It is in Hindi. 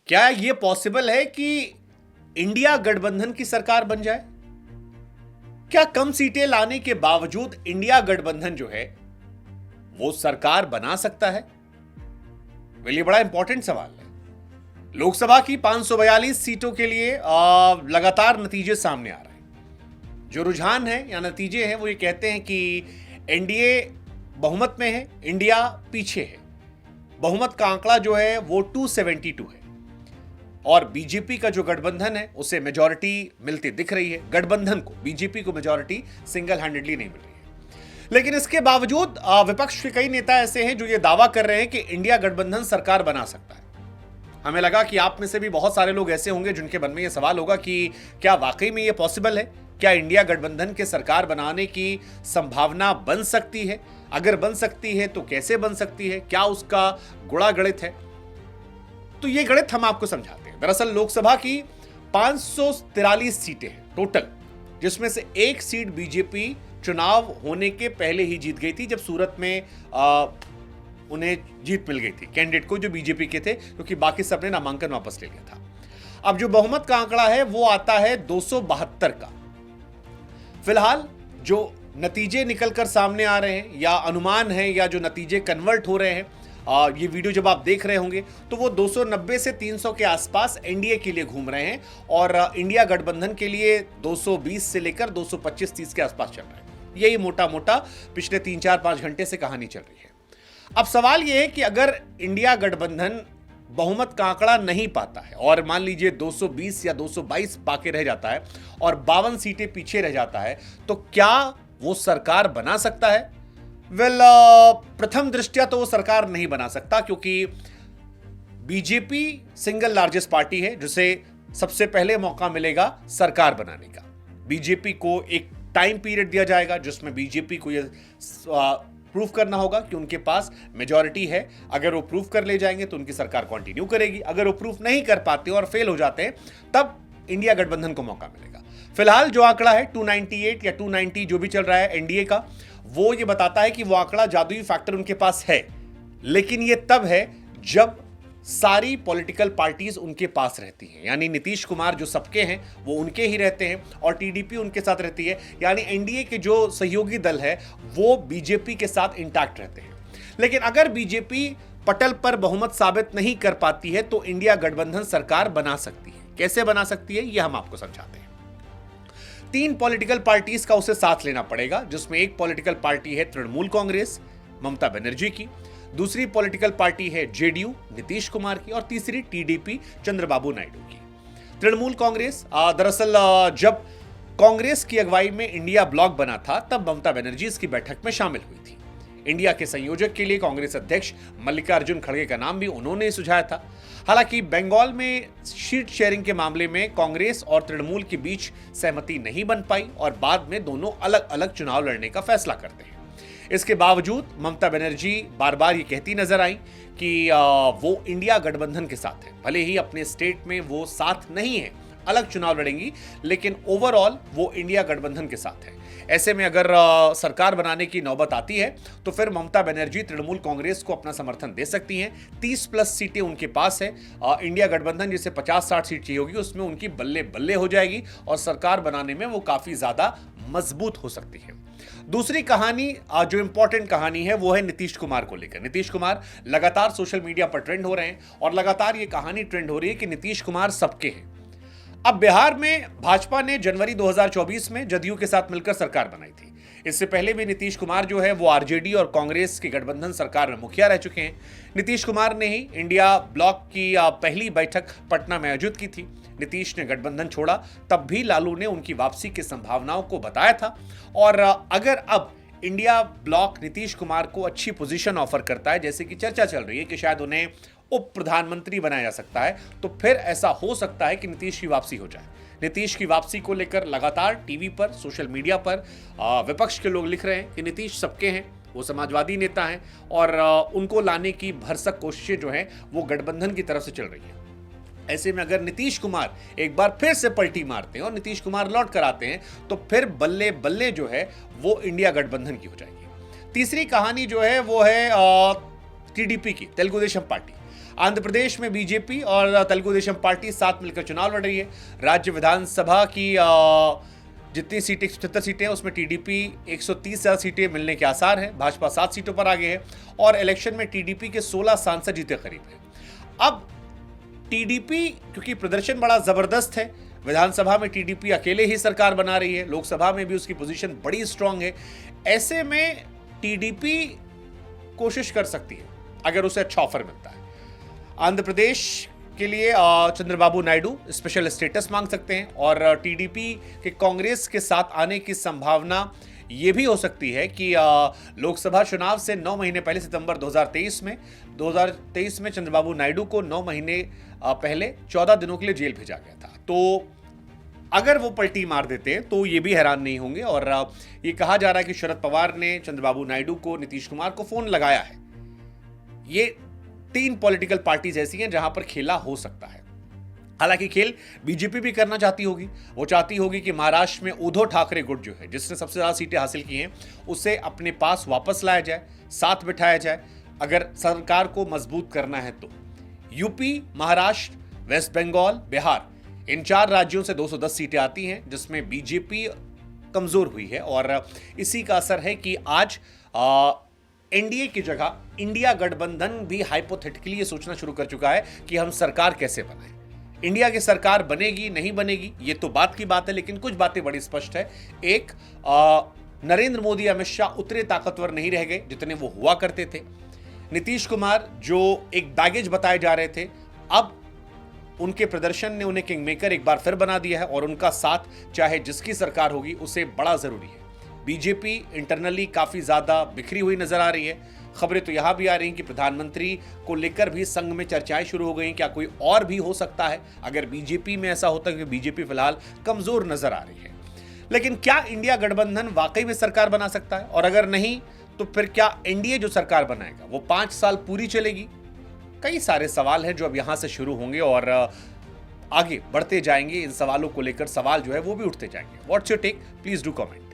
क्या यह पॉसिबल है कि इंडिया गठबंधन की सरकार बन जाए? क्या कम सीटें लाने के बावजूद इंडिया गठबंधन जो है वो सरकार बना सकता है? ये बड़ा इंपॉर्टेंट सवाल है। लोकसभा की 542 सीटों के लिए लगातार नतीजे सामने आ रहे हैं। जो रुझान है या नतीजे हैं वो ये कहते हैं कि एनडीए बहुमत में है, इंडिया पीछे है। बहुमत का आंकड़ा जो है वो 272 है और बीजेपी का जो गठबंधन है उसे मेजॉरिटी मिलती दिख रही है। गठबंधन को, बीजेपी को मेजॉरिटी सिंगल हैंडेडली नहीं मिल रही है। लेकिन इसके बावजूद विपक्ष के कई नेता ऐसे हैं जो ये दावा कर रहे हैं कि इंडिया गठबंधन सरकार बना सकता है। हमें लगा कि आप में से भी बहुत सारे लोग ऐसे होंगे जिनके मन में यह सवाल होगा कि क्या वाकई में यह पॉसिबल है? क्या इंडिया गठबंधन के सरकार बनाने की संभावना बन सकती है? अगर बन सकती है तो कैसे बन सकती है? क्या उसका गुणा गणित है? तो यह गणित हम आपको समझाते हैं। दरअसल लोकसभा की 543 सीटें हैं टोटल, जिसमें से एक सीट बीजेपी चुनाव होने के पहले ही जीत गई थी, जब सूरत में उन्हें जीत मिल गई थी कैंडिडेट को जो बीजेपी के थे, क्योंकि बाकी सबने नामांकन वापस ले लिया था। अब जो बहुमत का आंकड़ा है वो आता है 272 का। फिलहाल जो नतीजे निकलकर सामने आ रहे हैं या अनुमान है या जो नतीजे कन्वर्ट हो रहे हैं, ये वीडियो जब आप देख रहे होंगे तो वो 290 से 300 के आसपास एनडीए के लिए घूम रहे हैं और इंडिया गठबंधन के लिए 220 से लेकर 225-30 के आसपास चल रहा है। यही मोटा मोटा पिछले 3-4-5 घंटे से कहानी चल रही है। अब सवाल यह है कि अगर इंडिया गठबंधन बहुमत का आंकड़ा नहीं पाता है और मान लीजिए 220 या 222 पाके रह जाता है और 52 सीटें पीछे रह जाता है, तो क्या वो सरकार बना सकता है? प्रथम दृष्टया तो वो सरकार नहीं बना सकता, क्योंकि बीजेपी सिंगल लार्जेस्ट पार्टी है जिसे सबसे पहले मौका मिलेगा सरकार बनाने का। बीजेपी को एक टाइम पीरियड दिया जाएगा जिसमें बीजेपी को यह प्रूव करना होगा कि उनके पास मेजॉरिटी है। अगर वो प्रूव कर ले जाएंगे तो उनकी सरकार कंटिन्यू करेगी। अगर वो प्रूव नहीं कर पाते और फेल हो जाते हैं तब इंडिया गठबंधन को मौका मिलेगा। फिलहाल जो आंकड़ा है 298 या 290 जो भी चल रहा है एनडीए का, वो ये बताता है कि वो आंकड़ा जादुई फैक्टर उनके पास है, लेकिन ये तब है जब सारी पॉलिटिकल पार्टीज उनके पास रहती हैं। यानी नीतीश कुमार जो सबके हैं वो उनके ही रहते हैं और टीडीपी उनके साथ रहती है। यानी एनडीए के जो सहयोगी दल है वो बीजेपी के साथ इंटैक्ट रहते हैं। लेकिन अगर बीजेपी पटल पर बहुमत साबित नहीं कर पाती है तो इंडिया गठबंधन सरकार बना सकती है। कैसे बना सकती है ये हम आपको समझाते हैं। 3 पॉलिटिकल पार्टीज का उसे साथ लेना पड़ेगा, जिसमें एक पॉलिटिकल पार्टी है तृणमूल कांग्रेस ममता बनर्जी की, दूसरी पॉलिटिकल पार्टी है जेडीयू नीतीश कुमार की और तीसरी टीडीपी चंद्रबाबू नायडू की। तृणमूल कांग्रेस दरअसल जब कांग्रेस की अगुवाई में इंडिया ब्लॉक बना था तब ममता बनर्जी इसकी बैठक में शामिल हुई थी। इंडिया के संयोजक के लिए कांग्रेस अध्यक्ष मल्लिकार्जुन खड़गे का नाम भी उन्होंने सुझाया था। हालांकि बंगाल में सीट शेयरिंग के मामले में कांग्रेस और तृणमूल के बीच सहमति नहीं बन पाई और बाद में दोनों अलग अलग चुनाव लड़ने का फैसला करते हैं। इसके बावजूद ममता बनर्जी बार बार ये कहती नजर आई कि वो इंडिया गठबंधन के साथ है। भले ही अपने स्टेट में वो साथ नहीं है, अलग चुनाव लड़ेंगी, लेकिन ओवरऑल वो इंडिया गठबंधन के साथ है। ऐसे में अगर सरकार बनाने की नौबत आती है तो फिर ममता बनर्जी तृणमूल कांग्रेस को अपना समर्थन दे सकती हैं। 30+ सीटें उनके पास है। इंडिया गठबंधन जिसे 50-60 सीट चाहिए होगी उसमें उनकी बल्ले बल्ले हो जाएगी और सरकार बनाने में वो काफी ज्यादा मजबूत हो सकती है। दूसरी कहानी, जो इंपॉर्टेंट कहानी है, वो है नीतीश कुमार को लेकर। नीतीश कुमार लगातार सोशल मीडिया पर ट्रेंड हो रहे हैं और लगातार ये कहानी ट्रेंड हो रही है कि नीतीश कुमार सबके हैं। अब बिहार में भाजपा ने जनवरी 2024 में जदयू के साथ मिलकर सरकार बनाई थी। इससे पहले भी नीतीश कुमार जो है वो आरजेडी और कांग्रेस की गठबंधन सरकार में मुखिया रह चुके हैं। नीतीश कुमार ने ही इंडिया ब्लॉक की पहली बैठक पटना में आयोजित की थी। नीतीश ने गठबंधन छोड़ा तब भी लालू ने उनकी वापसी की संभावनाओं को बताया था और अगर अब इंडिया ब्लॉक नीतीश कुमार को अच्छी पोजीशन ऑफर करता है, जैसे कि चर्चा चल रही है कि शायद उन्हें उप प्रधानमंत्री बनाया जा सकता है, तो फिर ऐसा हो सकता है कि नीतीश की वापसी हो जाए। नीतीश की वापसी को लेकर लगातार टीवी पर, सोशल मीडिया पर विपक्ष के लोग लिख रहे हैं कि नीतीश सबके हैं, वो समाजवादी नेता हैं और उनको लाने की भरसक कोशिशें जो हैं वो गठबंधन की तरफ से चल रही हैं। ऐसे में अगर नीतीश कुमार एक बार फिर से पलटी मारते हैं और नीतीश कुमार लौट कर आते हैं तो फिर बल्ले बल्ले जो है वो इंडिया गठबंधन की हो जाएगी। तीसरी कहानी जो है वो है टीडीपी की, तेलुगु देशम पार्टी। आंध्र प्रदेश में बीजेपी और तेलुगु देशम पार्टी साथ मिलकर चुनाव लड़ रही है। राज्य विधानसभा की जितनी सीटें 77 सीटें हैं उसमें टीडीपी 130 से ज्यादा सीटें मिलने के आसार हैं। भाजपा 7 सीटों पर आगे है और इलेक्शन में टीडीपी के 16 सांसद जीते करीब है। अब टीडीपी क्योंकि प्रदर्शन बड़ा जबरदस्त है, विधानसभा में टीडीपी अकेले ही सरकार बना रही है, लोकसभा में भी उसकी पोजीशन बड़ी स्ट्रांग है। ऐसे में टीडीपी कोशिश कर सकती है अगर उसे अच्छा ऑफर मिलता है। आंध्र प्रदेश के लिए चंद्रबाबू नायडू स्पेशल स्टेटस मांग सकते हैं और टीडीपी के कांग्रेस के साथ आने की संभावना यह भी हो सकती है कि लोकसभा चुनाव से 9 महीने पहले सितंबर 2023 में चंद्रबाबू नायडू को 9 महीने पहले 14 दिनों के लिए जेल भेजा गया था। तो अगर वो पलटी मार देते तो ये भी हैरान नहीं होंगे। और ये कहा जा रहा है कि शरद पवार ने चंद्रबाबू नायडू को, नीतीश कुमार को फोन लगाया है। ये 3 पॉलिटिकल पार्टीज ऐसी हैं जहां पर खेला हो सकता है। हालांकि खेल बीजेपी भी करना चाहती होगी। वो चाहती होगी कि महाराष्ट्र में उद्धव ठाकरे गुट जो है, जिसने सबसे ज्यादा सीटें हासिल की हैं, उसे अपने पास वापस लाया जाए, साथ बिठाया जाए अगर सरकार को मजबूत करना है तो। यूपी, महाराष्ट्र, वेस्ट बंगाल, बिहार, इन 4 राज्यों से 210 सीटें आती हैं जिसमें बीजेपी कमजोर हुई है और इसी का असर है कि आज एनडीए की जगह इंडिया गठबंधन भी हाइपोथेटिकली ये सोचना शुरू कर चुका है कि हम सरकार कैसे बनाएं। इंडिया की सरकार बनेगी नहीं बनेगी ये तो बात की बात है, लेकिन कुछ बातें बड़ी स्पष्ट है। एक, नरेंद्र मोदी, अमित शाह उतने ताकतवर नहीं रह गए जितने वो हुआ करते थे। नीतीश कुमार जो एक बैगेज बताए जा रहे थे, अब उनके प्रदर्शन ने उन्हें किंग मेकर एक बार फिर बना दिया है और उनका साथ चाहे जिसकी सरकार होगी उसे बड़ा जरूरी है। बीजेपी इंटरनली काफी ज्यादा बिखरी हुई नजर आ रही है। खबरें तो यहां भी आ रही हैं कि प्रधानमंत्री को लेकर भी संघ में चर्चाएं शुरू हो गई। क्या कोई और भी हो सकता है अगर बीजेपी में ऐसा होता है, क्योंकि बीजेपी फिलहाल कमजोर नजर आ रही है। लेकिन क्या इंडिया गठबंधन वाकई में सरकार बना सकता है, और अगर नहीं तो फिर क्या एनडीए जो सरकार बनाएगा वो 5 साल पूरी चलेगी? कई सारे सवाल हैं जो अब यहां से शुरू होंगे और आगे बढ़ते जाएंगे। इन सवालों को लेकर सवाल जो है वो भी उठते जाएंगे। What's your take? Please do comment.